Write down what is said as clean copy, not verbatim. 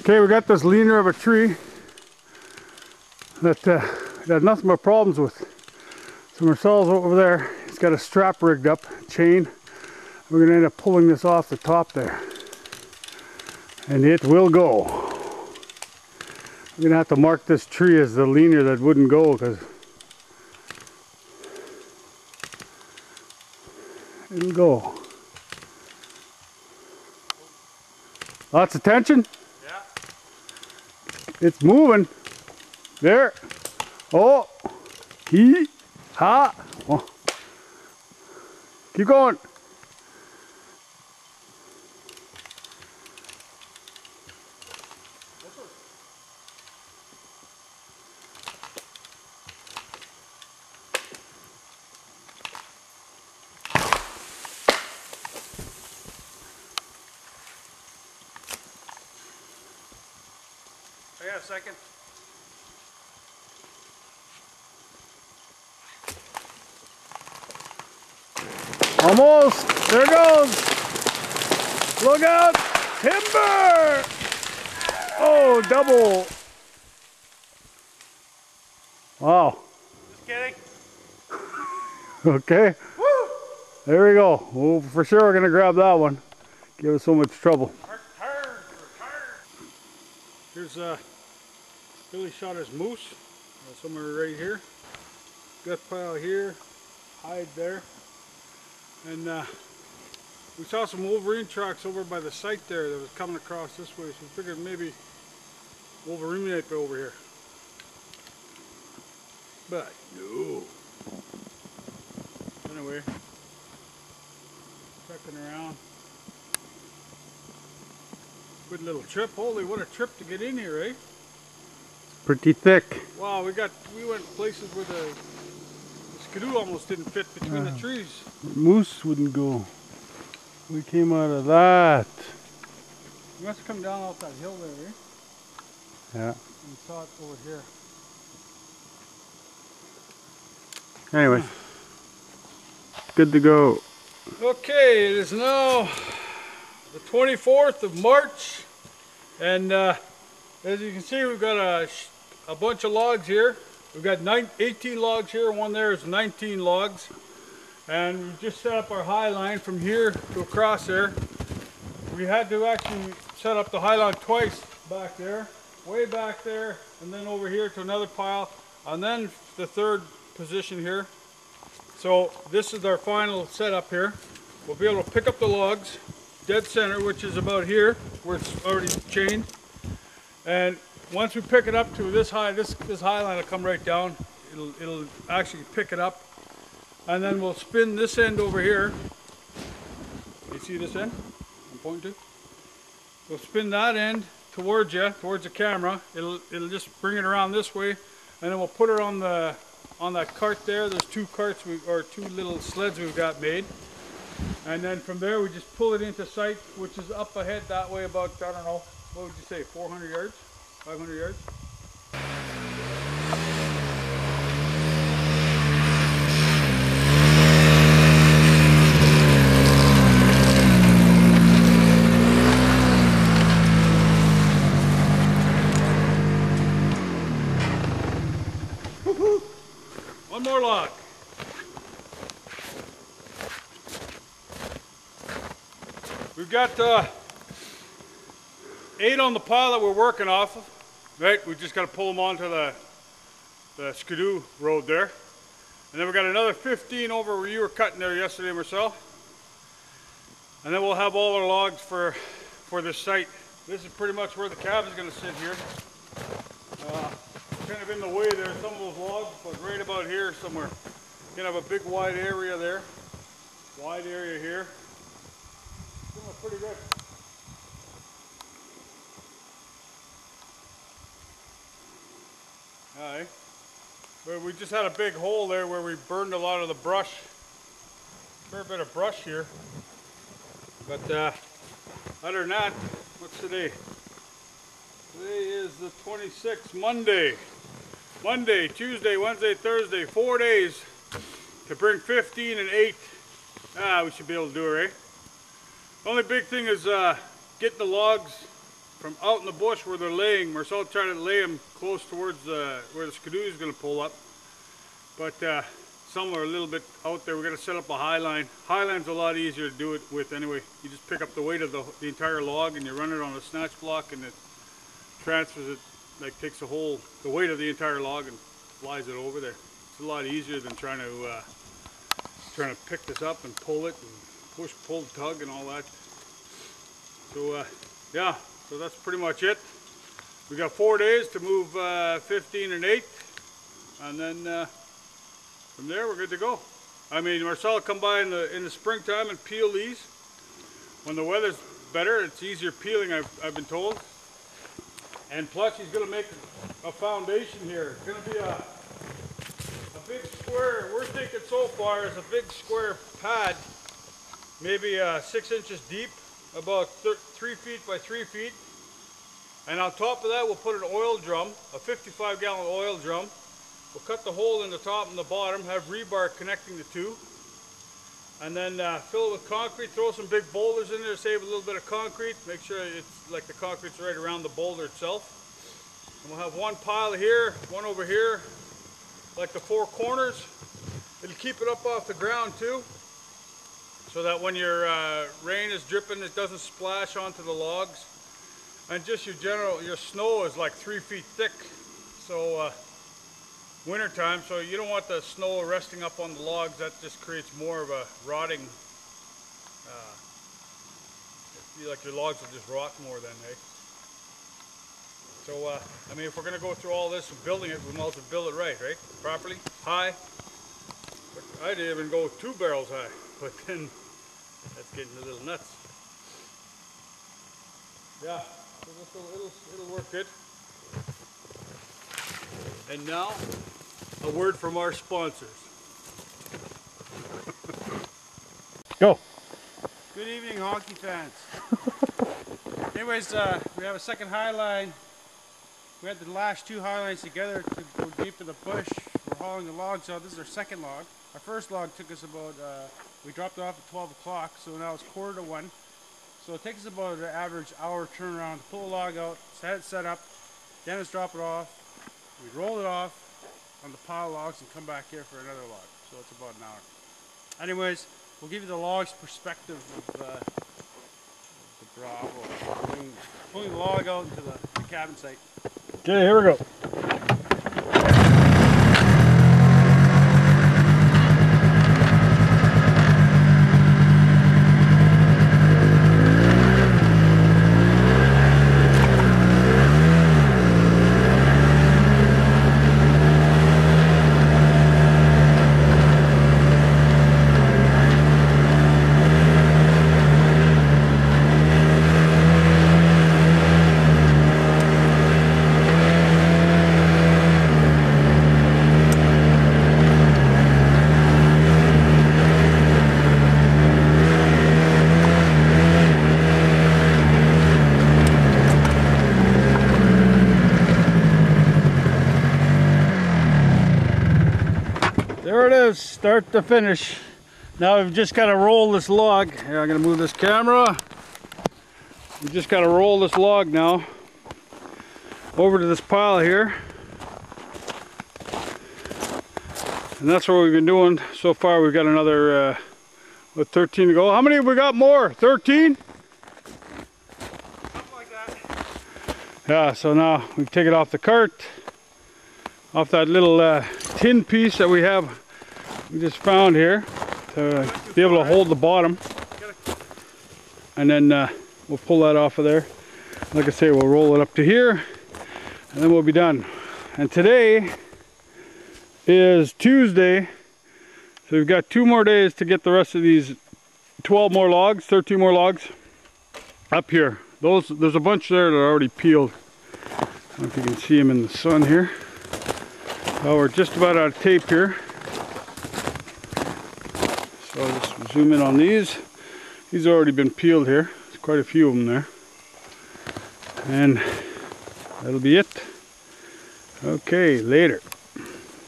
Okay, we got this leaner of a tree that had nothing but problems with. So Marcel's over there. He's got a strap rigged up, chain. We're going to end up pulling this off the top there. And it will go. I'm going to have to mark this tree as the leaner that wouldn't go because it'll go. Lots of tension? Yeah. It's moving. There. Oh. He. Ha. Oh. Keep going. I got a second. Almost. There it goes. Look out. Timber. Oh, double. Wow. Just kidding. Okay. Woo! There we go. Oh, for sure we're going to grab that one. Give us so much trouble. Here's Billy shot his moose. Somewhere right here. Gut pile here. Hide there. And we saw some Wolverine tracks over by the site there that was coming across this way. So we figured maybe Wolverine might be over here. But no. Anyway, checking around. Good little trip. Holy, what a trip to get in here, eh? Pretty thick. Wow, we went places where the skidoo almost didn't fit between the trees. Moose wouldn't go. We came out of that. We must have come down off that hill there, eh? Yeah. And saw it over here. Anyway, good to go. Okay, it is now the 24th of March, and as you can see, we've got a bunch of logs here. We've got 18 logs here, one there is 19 logs, and we just set up our high line from here to across there. We had to actually set up the high line twice back there, way back there, and then over here to another pile, and then the third position here. So this is our final setup here. We'll be able to pick up the logs dead center, which is about here where it's already chained, and once we pick it up to this high, this high line will come right down. It'll actually pick it up, and then we'll spin this end over here. You see this end I'm pointing to? We'll spin that end towards you, towards the camera. It'll just bring it around this way, and then we'll put it on that cart there. There's two carts or two little sleds we've got made. And then from there we just pull it into sight, which is up ahead that way about, I don't know, what would you say, 400 yards? 500 yards? One more log. We've got 8 on the pile that we're working off of. Right, we just got to pull them onto the skidoo road there. And then we got another 15 over where you were cutting there yesterday, Marcel. And then we'll have all our logs for this site. This is pretty much where the cab is going to sit here. Kind of in the way there, some of those logs, but right about here somewhere. You're going to have a big wide area there. Wide area here. Doing pretty good. Alright. But we just had a big hole there where we burned a lot of the brush. Fair bit of brush here. But other than that, what's today? Today is the 26th, Monday. Monday, Tuesday, Wednesday, Thursday, 4 days to bring 15 and 8. We should be able to do it, right? The only big thing is getting the logs from out in the bush where they're laying. Marcel trying to lay them close towards where the skidoo is going to pull up. But some are a little bit out there. We're going to set up a high line. High line's a lot easier to do it with anyway. You just pick up the weight of the entire log and you run it on a snatch block, and it transfers it, like takes the weight of the entire log and flies it over there. It's a lot easier than trying to pick this up and pull it and push, pull, tug and all that. So yeah, so that's pretty much it. We got 4 days to move 15 and 8, and then from there we're good to go. I mean, Marcel will come by in the springtime and peel these. When the weather's better, it's easier peeling, I've been told. And plus he's going to make a foundation here. It's going to be a big square. We're thinking so far is a big square pad, maybe 6 inches deep, about 3 feet by 3 feet. And on top of that we'll put an oil drum, a 55-gallon oil drum. We'll cut the hole in the top and the bottom, have rebar connecting the two, and then fill it with concrete, throw some big boulders in there, save a little bit of concrete, make sure it's like the concrete's right around the boulder itself. And we'll have one pile here, one over here, like the 4 corners. It'll keep it up off the ground too, so that when your rain is dripping, it doesn't splash onto the logs. And just your snow is like 3 feet thick, so winter time, so you don't want the snow resting up on the logs. That just creates more of a rotting, like your logs will just rot more then, eh? So I mean, if we're going to go through all this and building it, we might as well build it right? Properly, high. I didn't even go 2 barrels high, but then that's getting a little nuts. Yeah, so it'll work good. And now, a word from our sponsors. Go. Good evening, hockey fans. Anyways, we have a second high line. We had the last 2 high lines together to go deep to the bush. We're hauling the logs out. This is our second log. Our first log took us about, we dropped it off at 12 o'clock, so now it's 1:45. So it takes us about an average hour turnaround to pull a log out, set up, Dennis drop it off. We roll it off on the pile of logs and come back here for another log. So it's about an hour. Anyways, we'll give you the log's perspective of the Bravo. Pulling the log out into the cabin site. Okay, here we go. There it is, start to finish. Now we've just got to roll this log. Here, I'm going to move this camera. We just got to roll this log now over to this pile here. And that's what we've been doing so far. We've got another 13 to go. How many have we got more? 13? Something like that. Yeah, so now we take it off the cart, off that little tin piece that we just found here to be able to hold the bottom, and then we'll pull that off of there. Like I say, we'll roll it up to here and then we'll be done. And today is Tuesday, so we've got 2 more days to get the rest of these 12 more logs, 13 more logs up here. There's a bunch there that are already peeled. I don't know if you can see them in the sun here. Well, we're just about out of tape here. So I'll just zoom in on these. These have already been peeled here. There's quite a few of them there. And that'll be it. Okay, later.